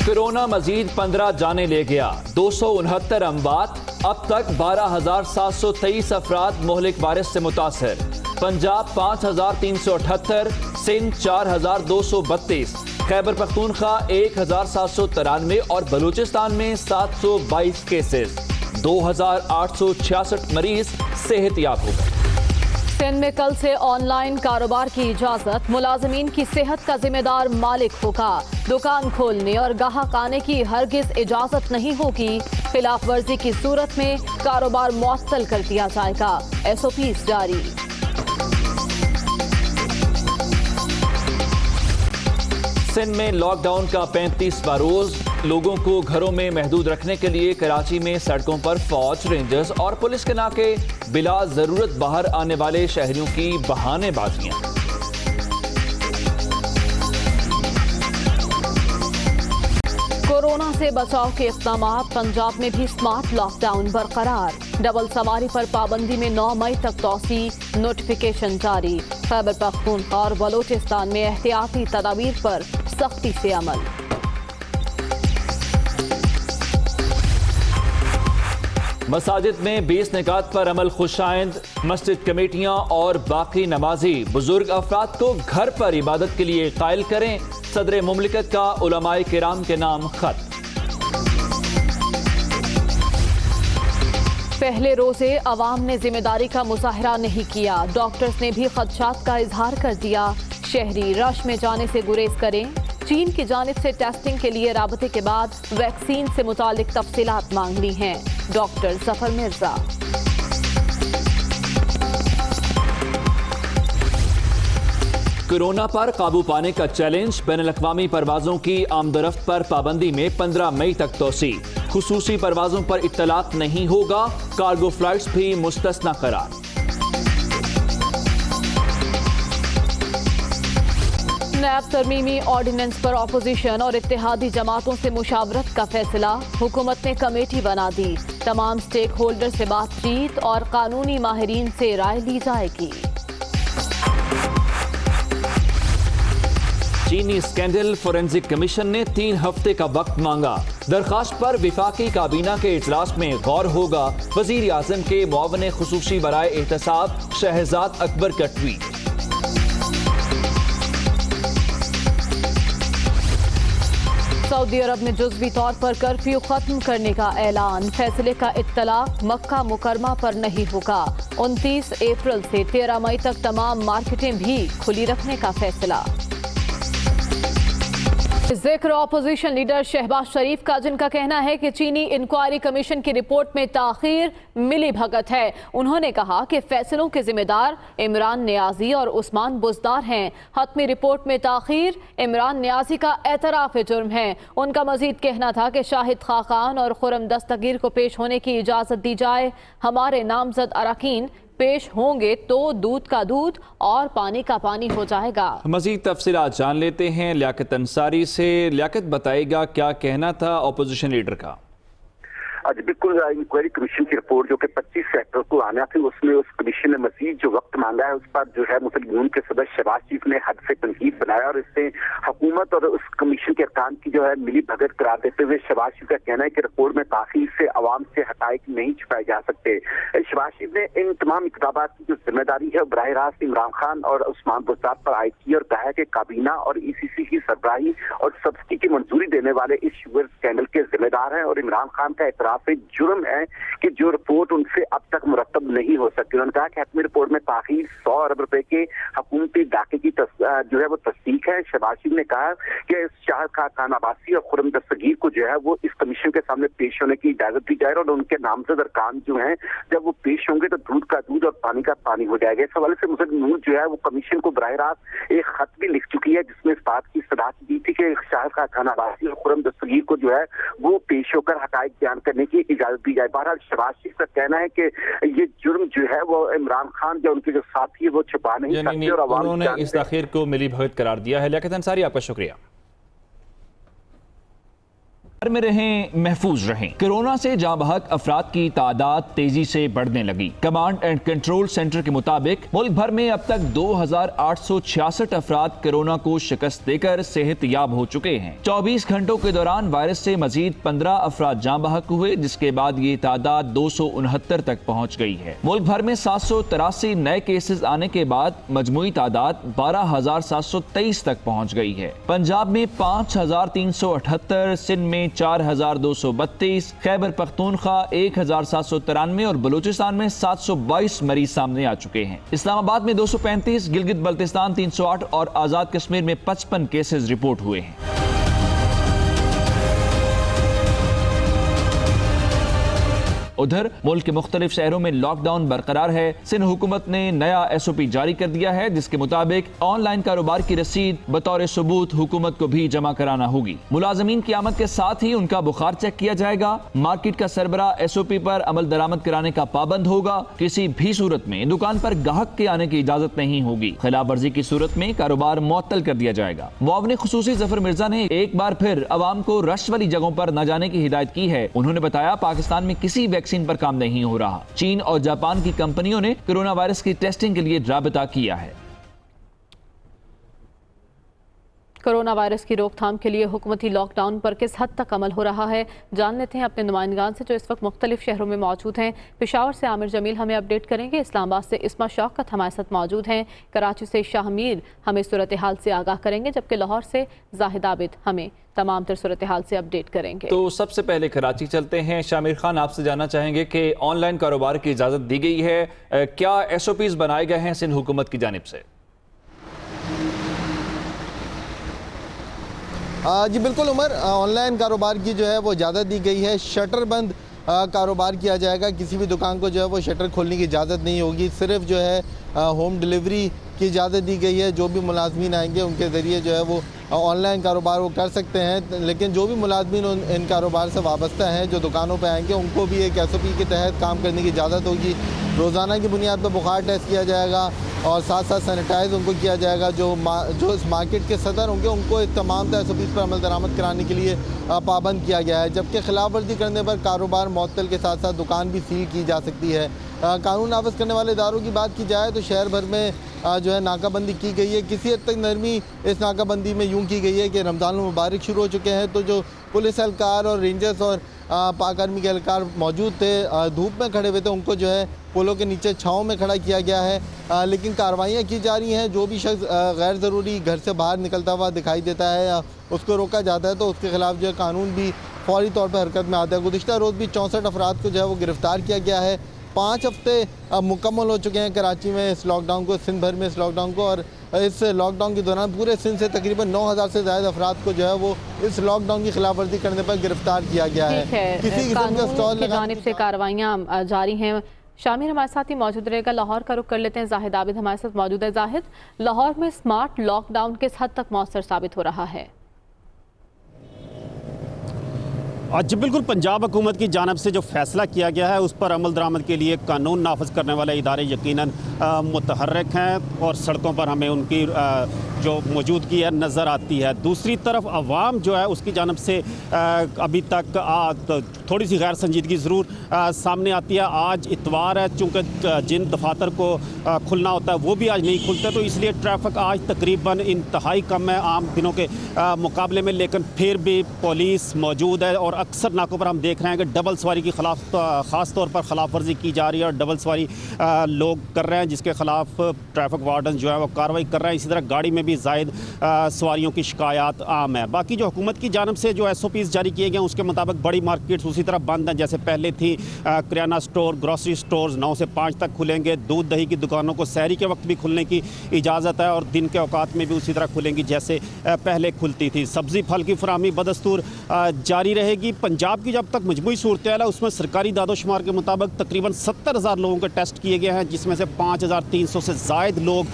Corona मजीद 15 जाने ले गया, 269 अमवात, अब तक 12,723 अफराद मोहलिक वायरस से मुतासर। पंजाब 5,378, सिंध 4,232, खैबर पख्तूनख्वा 1,793 और बलूचिस्तान में 722 केसेस। 2,866 मरीज सेहतयाब हो गए। सिंध में कल से ऑनलाइन कारोबार की इजाजत, मुलाजमीन की सेहत का जिम्मेदार मालिक होगा। दुकान खोलने और गाहक आने की हरगिज इजाजत नहीं होगी। खिलाफ वर्जी की सूरत में कारोबार मुअत्तल कर दिया जाएगा। SOPs जारी। सिंध में लॉकडाउन का 35वां रोज, लोगों को घरों में महदूद रखने के लिए कराची में सड़कों पर फौज, रेंजर्स और पुलिस के नाके, बिला जरूरत बाहर आने वाले शहरियों की बहानेबाजियां। कोरोना से बचाव के इक़दाम, पंजाब में भी स्मार्ट लॉकडाउन बरकरार। डबल सवारी पर पाबंदी में 9 मई तक तौसी, नोटिफिकेशन जारी। खैबर पख्तूनख्वा और बलूचिस्तान में एहतियाती तदाबीर पर सख्ती से अमल। मसाजिद में 20 निकात पर अमल खुशाइंद, मस्जिद कमेटियां और बाकी नमाजी बुजुर्ग अफराद को घर पर इबादत के लिए कायल करें। सदर मुमलिकत का उलमाए किराम के नाम खत। पहले रोजे अवाम ने जिम्मेदारी का मुजाहरा नहीं किया, डॉक्टर्स ने भी खदशात का इजहार कर दिया। शहरी रश में जाने से गुरेज करें। चीन की जानिब से टेस्टिंग के लिए राबते के बाद वैक्सीन से मुतालिक तफसीलात मांग ली हैं। डॉक्टर जफर मिर्जा। कोरोना पर काबू पाने का चैलेंज, बैनुल-अक़वामी परवाजों की आमदरफ्त पर पाबंदी में 15 मई तक तोसी। खुसूसी परवाजों पर इत्तलात नहीं होगा, कार्गो फ्लाइट्स भी मुस्तस्ना करार। नैब तरमीमी ऑर्डिनेंस पर अपोजिशन और इत्तेहादी जमातों से मुशावरत का फैसला, हुकूमत ने कमेटी बना दी। तमाम स्टेक होल्डर से बातचीत और कानूनी माहिरीन से राय ली जाएगी। चीनी स्कैंडल, फोरेंसिक कमीशन ने 3 हफ्ते का वक्त मांगा। दरखास्त पर विफाकी काबीना के इजलास में गौर होगा। वजीर आजम के मुआवने खुसूसी बराए एहतसाब शहजाद अकबर का ट्वीट। सऊदी अरब में जुज़वी तौर पर कर्फ्यू खत्म करने का ऐलान, फैसले का इत्तलाक मक्का मुकरमा पर नहीं होगा। 29 अप्रैल से 13 मई तक तमाम मार्केटें भी खुली रखने का फैसला। जिक्र अपोजिशन लीडर शहबाज शरीफ का, जिनका कहना है कि चीनी इंक्वायरी कमीशन की रिपोर्ट में ताखीर मिली भगत है। उन्होंने कहा कि फैसलों के जिम्मेदार इमरान नियाजी और उस्मान बुज़दार हैं। हतमी रिपोर्ट में ताखीर इमरान नियाजी का एतराफ़ जुर्म है। उनका मजीद कहना था कि शाहिद खाकान और खुरम दस्तगीर को पेश होने की इजाज़त दी जाए। हमारे नामजद अरकान पेश होंगे तो दूध का दूध और पानी का पानी हो जाएगा। मजीद तफसीलात जान लेते हैं लियाकत अंसारी से। लियाकत, बताएगा क्या कहना था अपोजिशन लीडर का? आज बिल्कुल इंक्वायरी कमीशन की रिपोर्ट जो कि 25 अप्रैल को आना थी, उसमें उस कमीशन ने मजीद जो वक्त मांगा है, उस पर जो है मुस्लिम लीग के सदस्य शहबाज शरीफ ने हद से तनकीद बनाया और इससे हुकूमत और उस कमीशन के अरकान की जो है मिली भगत करार देते हुए शहबाज शरीफ का कहना है कि रिपोर्ट में ताखीर से अवाम से हकायक नहीं छुपाए जा सकते। शहबाज शरीफ ने इन तमाम इक़दामात की जो जिम्मेदारी है बराह रास्त इमरान खान और उस्मान बुज़दार पर आयद की और कहा कि काबीना और ECC की सरबराही और सब्सिडी की मंजूरी देने वाले इस शुगर स्कैंडल के जिम्मेदार हैं और इमरान खान का एतराफ़ जुर्म है कि जो रिपोर्ट उनसे अब तक मुरतब नहीं हो सकी। उन्होंने कहा कि हतमी रिपोर्ट में ताखीर 100 अरब रुपए के हुकूमती डाके की जो है वो तस्दीक है। शहबाज शरीफ ने कहा कि शाहिद खाकान अब्बासी और खुरम दस्तगीर को जो है वो इस कमीशन के सामने पेश होने की इजाजत दी जाए और उनके नामजद अरकान जो हैं जब वो पेश होंगे तो दूध का दूध और पानी का पानी हो जाएगा। इस हवाले से मुस्लिम लीग जो है वो कमीशन को बराह रास्त एक खत भी लिख चुकी है, जिसमें इस बात की सलाह दी थी कि शाहिद खाकान अब्बासी और खुरम दस्तगीर को जो है वो पेश होकर हकायक बयान करने की इजाजत दी जाए। बहरहाल शहबाज शरीफ का कहना है कि ये जुर्म जो है वो इमरान खान या उनके जो साथी है वो छुपा नहीं सकते और उन्होंने इस ताखीर को मिली भगत करार दिया है। लियाकत अंसारी, आपका शुक्रिया। घर में रहें, महफूज रहें। कोरोना से जाँ बहक अफराद की तादाद तेजी से बढ़ने लगी। कमांड एंड कंट्रोल सेंटर के मुताबिक मुल्क भर में अब तक 2866 अफराद कोरोना को शिकस्त देकर सेहतयाब हो चुके हैं। 24 घंटों के दौरान वायरस से मजीद 15 अफराद जाँ बहक हुए, जिसके बाद ये तादाद 269 तक पहुँच गई है। मुल्क भर में 783 नए केसेस आने के बाद मजमूई तादाद 12,723 तक पहुँच गई है। पंजाब में 5,378, सिंध में 4,232, खैबर पख्तूनख्वा 1,793 और बलूचिस्तान में 722 मरीज सामने आ चुके हैं। इस्लामाबाद में 235, गिलगित बल्तिस्तान 308 और आजाद कश्मीर में 55 केसेस रिपोर्ट हुए हैं। उधर मुल्क के मुख्तलिफ शहरों में लॉकडाउन बरकरार है। सिंध हुकूमत ने नया SOP जारी कर दिया है, जिसके मुताबिक ऑनलाइन कारोबार की रसीद बतौर सबूत हुकूमत को भी जमा कराना होगी। मुलाजमीन की आमद के साथ ही उनका बुखार चेक किया जाएगा। मार्केट का सरबरा SOP पर अमल दरामद कराने का पाबंद होगा। किसी भी सूरत में दुकान पर गाहक के आने की इजाजत नहीं होगी। खिलाफ वर्जी की सूरत में कारोबार मुअत्तल कर दिया जाएगा। मुआविन खुसूसी जफर मिर्जा ने एक बार फिर अवाम को रश वाली जगहों पर न जाने की हिदायत की है। उन्होंने बताया, पाकिस्तान में किसी वैक्सीन पर काम नहीं हो रहा। चीन और जापान की कंपनियों ने कोरोना वायरस की टेस्टिंग के लिए राबता किया है। कोरोना वायरस की रोकथाम के लिए हुकूमती लॉकडाउन पर किस हद तक अमल हो रहा है, जान लेते हैं अपने नुमाइंदगान से जो इस वक्त मुख्तलिफ शहरों में मौजूद हैं। पेशावर से आमिर जमील हमें अपडेट करेंगे। इस्लामाबाद से इस्मा शौकत हमारे साथ मौजूद हैं। कराची से शाहमीर हमें सूरत हाल से आगाह करेंगे, जबकि लाहौर से जाहिद आबिद हमें तमाम तर सूरत हाल से अपडेट करेंगे। तो सबसे पहले कराची चलते हैं। शामिर खान, आपसे जानना चाहेंगे कि ऑनलाइन कारोबार की इजाज़त दी गई है, क्या SOPs बनाए गए हैं सिंध हुकूमत की जानिब से? जी बिल्कुल उमर, ऑनलाइन कारोबार की जो है वो इजाज़त दी गई है। शटर बंद कारोबार किया जाएगा। किसी भी दुकान को जो है वो शटर खोलने की इजाज़त नहीं होगी। सिर्फ जो है होम डिलीवरी की इजाज़त दी गई है। जो भी मुलाजमीन आएंगे उनके ज़रिए जो है वो ऑनलाइन कारोबार वो कर सकते हैं। लेकिन जो भी मुलाजमीन इन कारोबार से वाबस्ता हैं, जो दुकानों पर आएंगे, उनको भी एक SOP के तहत काम करने की इजाज़त होगी। रोज़ाना की बुनियाद पर बुखार टेस्ट किया जाएगा और साथ साथ सैनिटाइज उनको किया जाएगा। जो इस मार्केट के सदर होंगे उनको इस तमाम SOPs पर अमल दरामद कराने के लिए पाबंद किया गया है। जबकि खिलाफ वर्जी करने पर कारोबार मुअत्तल के साथ साथ दुकान भी सील की जा सकती है। कानून नाफिज करने वाले इदारों की बात की जाए तो शहर भर में जो है नाकाबंदी की गई है। किसी हद तक नरमी इस नाकाबंदी में यूँ की गई है कि रमज़ान मुबारक शुरू हो चुके हैं, तो जो पुलिस एहलकार और रेंजर्स और पाक आर्मी के एहलकार मौजूद थे, धूप में खड़े हुए थे, उनको जो है पुलों के नीचे छाँव में खड़ा किया गया है। लेकिन कार्रवाइयाँ की जा रही हैं। जो भी शख्स गैर ज़रूरी घर से बाहर निकलता हुआ दिखाई देता है या उसको रोका जाता है तो उसके खिलाफ जो है कानून भी फौरी तौर पर हरकत में आता है। गुज़िश्ता रोज़ भी 64 अफराद को जो है वो गिरफ़्तार किया गया है। 5 हफ्ते मुकम्मल हो चुके हैं कराची में इस लॉकडाउन को, सिंध भर में इस लॉकडाउन को, और इस लॉकडाउन के दौरान पूरे सिंध से तकरीबन 9000 से ज़्यादा अफराद को जो है वो इस लॉकडाउन की खिलाफ वर्जी करने पर गिरफ्तार किया गया है। किसी किस्म का स्टॉल की जानिब से कार्रवाइयाँ जारी हैं। शामिर हमारे साथ ही मौजूद रहेगा। लाहौर का रुख कर लेते हैं। जाहिद आबिद हमारे साथ मौजूद है। जाहिद, लाहौर में स्मार्ट लॉकडाउन किस हद तक मौसर साबित हो रहा है? जी बिल्कुल, पंजाब हुकूमत की जानिब से जो फैसला किया गया है उस पर अमल दरामद के लिए कानून नाफिज करने वाले इदारे यकीनन मुतहर्रिक हैं और सड़कों पर हमें उनकी जो मौजूदगी है नज़र आती है। दूसरी तरफ अवाम जो है उसकी जानिब से अभी तक थोड़ी सी गैर संजीदगी ज़रूर सामने आती है। आज इतवार है, चूँकि जिन दफातर को खुलना होता है वो भी आज नहीं खुलते, तो इसलिए ट्रैफिक आज तकरीबन इंतहाई कम है आम दिनों के मुकाबले में। लेकिन फिर भी पुलिस मौजूद है और अक्सर नाकों पर हम देख रहे हैं कि डबल सवारी की ख़ास तौर पर खिलाफ वर्जी की जा रही है और डबल सवारी लोग कर रहे हैं, जिसके खिलाफ ट्रैफिक वार्डन जो है वो कार्रवाई कर रहे हैं। इसी तरह गाड़ी में भी ज़ायद सवारियों की शिकायत आम है। बाकी जो हुकूमत की जानिब से जो SOPs जारी किए गए हैं उसके मुताबिक बड़ी मार्केट्स उसी तरह बंद हैं जैसे पहले थी। किराना स्टोर, ग्रॉसरी स्टोर्स 9 से 5 तक खुलेंगे। दूध दही की दुकानों को सहरी के वक्त भी खुलने की इजाज़त है और दिन के औकात में भी उसी तरह खुलेंगी जैसे पहले खुलती थी। सब्ज़ी फल की फराहमी बदस्तूर जारी रहेगी। पंजाब की जब तक मजमूई सूरत है उसमें सरकारी दादोशुमार के मुताबिक तकरीबन 70,000 लोगों के टेस्ट किए गए हैं, जिसमें से 5,300 से ज़ायद लोग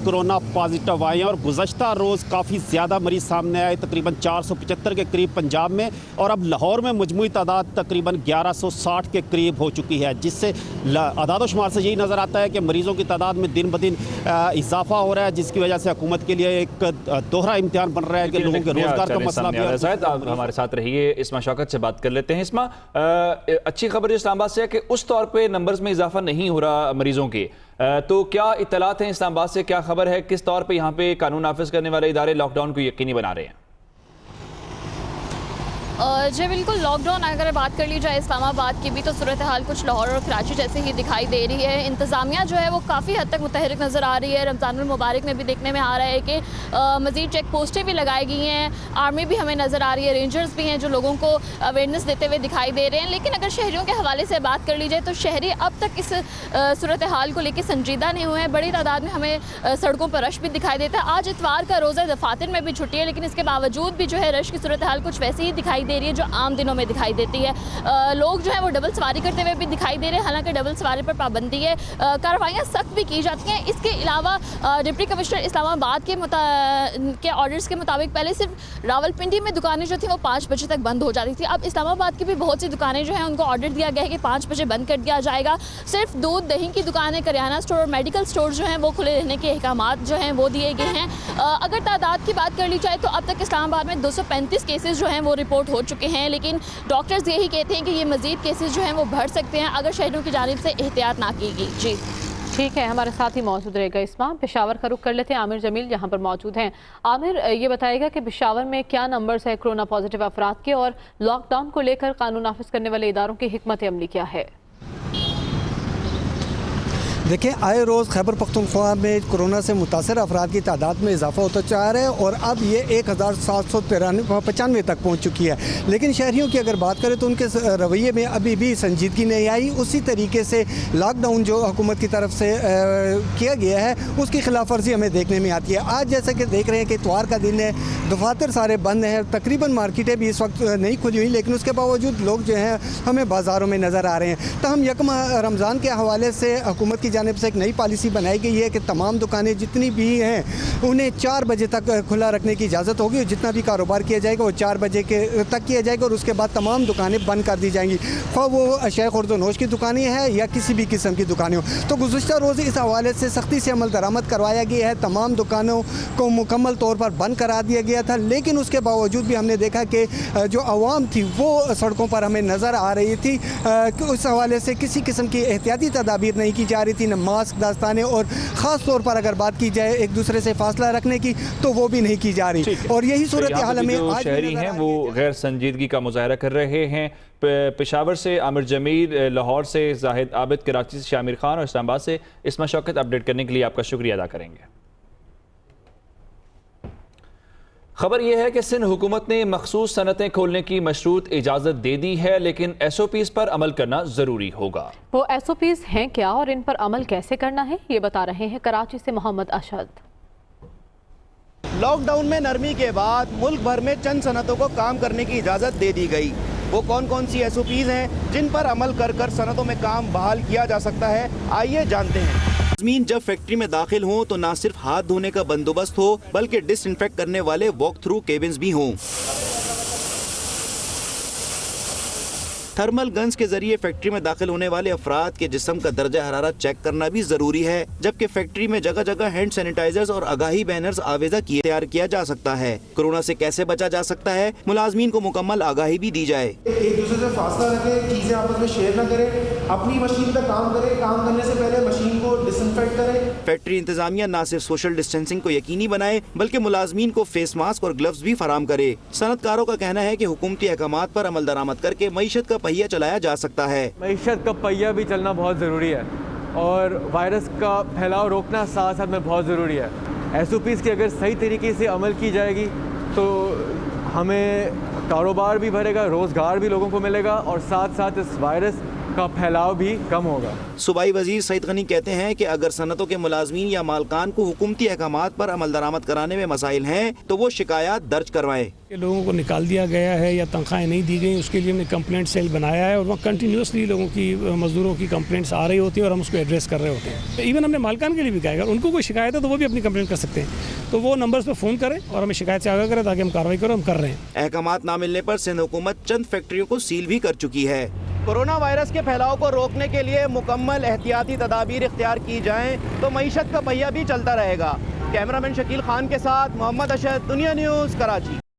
कोरोना पॉजिटिव आए हैं और गुज़श्ता रोज़ काफ़ी ज़्यादा मरीज़ सामने आए, तकरीबन 475 के करीब पंजाब में, और अब लाहौर में मजमूई तादाद तकरीबन 1160 के करीब हो चुकी है, जिससे अदाद शुमार से यही नज़र आता है कि मरीज़ों की तादाद में दिन ब दिन इजाफा हो रहा है, जिसकी वजह से हुकूमत के लिए एक दोहरा इम्तिहान बन रहा है कि लोगों के रोज़गार का मसला भी है। शायद आप हमारे साथ रहिए, इस्मा शौकत से बात कर लेते हैं। इस्मा, अच्छी खबर जो इस्लामाबाद से है कि उस तौर पे नंबर्स में इजाफा नहीं हो रहा मरीजों की, तो क्या इत्तलात हैं इस्लामाबाद से, क्या खबर है, किस तौर पे यहाँ पे कानून नाफिज करने वाले इदारे लॉकडाउन को यकीनी बना रहे हैं? जी बिल्कुल, लॉकडाउन अगर बात कर ली जाए इस्लामाबाद की भी, तो सूरत हाल कुछ लाहौर और कराची जैसे ही दिखाई दे रही है। इंतज़ामिया जो है वो काफ़ी हद तक मुतहरिक नज़र आ रही है। रमज़ानुल मुबारक में भी देखने में आ रहा है कि मज़ीद चेक पोस्टें भी लगाई गई हैं, आर्मी भी हमें नज़र आ रही है, रेंजर्स भी हैं जो लोगों को अवेयरनेस देते हुए दिखाई दे रहे हैं। लेकिन अगर शहरियों के हवाले से बात कर ली जाए तो शहरी अब तक इस सूरत हाल को लेकर संजीदा नहीं हुए हैं। बड़ी तादाद में हमें सड़कों पर रश भी दिखाई देता है। आज इतवार का रोज़ा, दफातर में भी छुट्टी है, लेकिन इसके बावजूद भी जो है रश की सूरत हाल कुछ वैसी ही दिखाई दे रही है जो आम दिनों में दिखाई देती है। लोग जो है वो डबल सवारी करते हुए भी दिखाई दे रहे हैं, हालांकि डबल सवारी पर पाबंदी है, कार्रवाइयाँ सख्त भी की जाती हैं। इसके अलावा डिप्टी कमिश्नर इस्लामाबाद के ऑर्डर्स के मुताबिक पहले सिर्फ रावलपिंडी में दुकानें जो थी वो 5 बजे तक बंद हो जाती थी। अब इस्लामाबाद की भी बहुत सी दुकानें जो हैं उनको ऑर्डर दिया गया है कि 5 बजे बंद कर दिया जाएगा। सिर्फ दूध दही की दुकानें, करियाना स्टोर और मेडिकल स्टोर जो हैं वो खुले रहने के अहकामात जो हैं वो दिए गए हैं। अगर तादाद की बात कर ली जाए तो अब तक इस्लामाबाद में 235 केसेस जो हैं वो रिपोर्ट हो चुके हैं, लेकिन डॉक्टर्स यही कहते हैं कि ये मज़ीद केसेस जो हैं वो बढ़ सकते हैं अगर शहरों की जानिब से एहतियात ना की गई। जी ठीक है, हमारे साथ ही मौजूद रहेगा इस्मा। पेशावर का रुख कर लेते हैं, आमिर जमील यहाँ पर मौजूद हैं। आमिर, ये बताएगा कि पेशावर में क्या नंबर्स है कोरोना पॉजिटिव अफराद के, और लॉकडाउन को लेकर कानून नाफिज करने वाले इदारों की हिकमत अमली क्या है? देखिए, आए रोज़ खैबर पख्तूनख्वा में कोरोना से मुतासर अफराद की तादाद में इजाफा होता जा रहा है और अब ये 1795 तक पहुँच चुकी है। लेकिन शहरियों की अगर बात करें तो उनके रवैये में अभी भी संजीदगी नहीं आई। उसी तरीके से लॉकडाउन जो हुकूमत की तरफ से किया गया है उसकी खिलाफ वर्जी हमें देखने में आती है। आज जैसे कि देख रहे हैं कि इतवार का दिन है, दफातर सारे बंद हैं, तकरीबन मार्केटें भी इस वक्त नहीं खुली हुई, लेकिन उसके बावजूद लोग जो हैं हमें बाज़ारों में नज़र आ रहे हैं। तो हम यकम रमज़ान के हवाले से हुकूमत की जानिब से एक नई पॉलिसी बनाई गई है कि तमाम दुकानें जितनी भी हैं उन्हें 4 बजे तक खुला रखने की इजाज़त होगी और जितना भी कारोबार किया जाएगा वो 4 बजे के तक किया जाएगा और उसके बाद तमाम दुकानें बंद कर दी जाएंगी, ख्वाह वो शेख खुर्द नोश की दुकानें हैं या किसी भी किस्म की दुकानें हो। तो गुज़श्ता रोज़ इस हवाले से सख्ती से अमल दरामद करवाया गया है, तमाम दुकानों को मुकम्मल तौर पर बंद करा दिया गया था। लेकिन उसके बावजूद भी हमने देखा कि जो आवाम थी वो सड़कों पर हमें नज़र आ रही थी। उस हवाले से किसी किस्म की एहतियाती तदाबीर नहीं की जा रही थी, न मास्क, दास्ताने, और ख़ास तौर पर अगर बात की जाए एक दूसरे से फासला रखने की तो वो भी नहीं की जा रही। और यही सूरत हाल में आज शहरी हैं वो गैर संजीदगी का मुजाहरा कर रहे हैं। पेशावर से आमिर जमील, लाहौर से जाहिद आबिद, कराची से शामिर खान और इस्लामाबाद से इस्मा शौकत अपडेट करने के लिए आपका शुक्रिया अदा करेंगे। खबर यह है कि सिंध हुकूमत ने मखसूस सनतें खोलने की मशरूत इजाज़त दे दी है, लेकिन SOPs पर अमल करना ज़रूरी होगा। वो SOPs हैं क्या और इन पर अमल कैसे करना है, ये बता रहे हैं कराची से मोहम्मद अशद। लॉकडाउन में नरमी के बाद मुल्क भर में चंद सनतों को काम करने की इजाज़त दे दी गई। वो कौन कौन सी SOPs हैं जिन पर अमल कर कर सनतों में काम बहाल किया जा सकता है, आइए जानते हैं। मुलाज़मीन जब फैक्ट्री में दाखिल हों तो न सिर्फ हाथ धोने का बंदोबस्त हो बल्कि डिसइंफेक्ट करने वाले वॉक थ्रू केबिन्स भी हों। थर्मल गन्स के जरिए फैक्ट्री में दाखिल होने वाले अफराद के जिस्म का दर्जा हरारत चेक करना भी जरूरी है, जबकि फैक्ट्री में जगह जगह हैंड सैनिटाइजर्स और आगाही बैनर्स आवेजा किए तैयार किया जा सकता है। कोरोना से कैसे बचा जा सकता है, मुलाजमीन को मुकम्मल आगाही भी दी जाए। एक दूसरे से फासला रखें, चीजें आपस में शेयर न करें, अपनी मशीन पर काम करें, काम करने से पहले मशीन को डिसइंफेक्ट करें। फैक्ट्री इंतजामिया न सिर्फ सोशल डिस्टेंसिंग को यकीनी बनाए बल्कि मुलाजमीन को फेस मास्क और ग्लव्स भी फराम करे। सनतकारों का कहना है कि हुकूमती अहकामात पर अमल दरामद करके मईशत का पहिया चलाया जा सकता है। मईशत का पहिया भी चलना बहुत ज़रूरी है और वायरस का फैलाव रोकना साथ साथ में बहुत ज़रूरी है। SOPs की अगर सही तरीके से अमल की जाएगी तो हमें कारोबार भी बढ़ेगा, रोज़गार भी लोगों को मिलेगा और साथ साथ इस वायरस کا پھیلاؤ بھی کم ہوگا۔ صوبائی وزیر سعید غنی کہتے ہیں کہ اگر صنعتوں کے ملازمین یا مالکان کو حکومتی احکامات پر عمل درآمد کرانے میں مسائل ہیں تو وہ شکایات درج کروائیں۔ لوگوں کو نکال دیا گیا ہے یا تنخواہیں نہیں دی گئی، اس کے لیے ہم نے کمپلینٹ سیل بنایا ہے اور وہاں کنٹینیوسلی لوگوں کی مزدوروں کی کمپلینٹس آ رہی ہوتی ہیں اور ہم اس کو ایڈریس کر رہے ہوتے ہیں۔ ایون ہم نے مالکان کے لیے بھی کہا ہے، اگر ان کو کوئی شکایت ہے تو وہ بھی اپنی کمپلینٹ کر سکتے ہیں، تو وہ نمبرز پہ فون کریں اور ہمیں شکایت سے آگاہ کریں تاکہ ہم کارروائی کریں۔ ہم کر رہے ہیں۔ احکامات نہ ملنے پر سندھ حکومت چند فیکٹریوں کو سیل بھی کر چکی ہے۔ کورونا وائرس کے پھیلاؤ کو روکنے کے لیے مکمل احتیاطی تدابیر اختیار کی جائیں تو معیشت کا پہیہ بھی چلتا رہے گا۔ کیمرہ مین شکیل خان کے ساتھ محمد اشد، دنیا نیوز، کراچی۔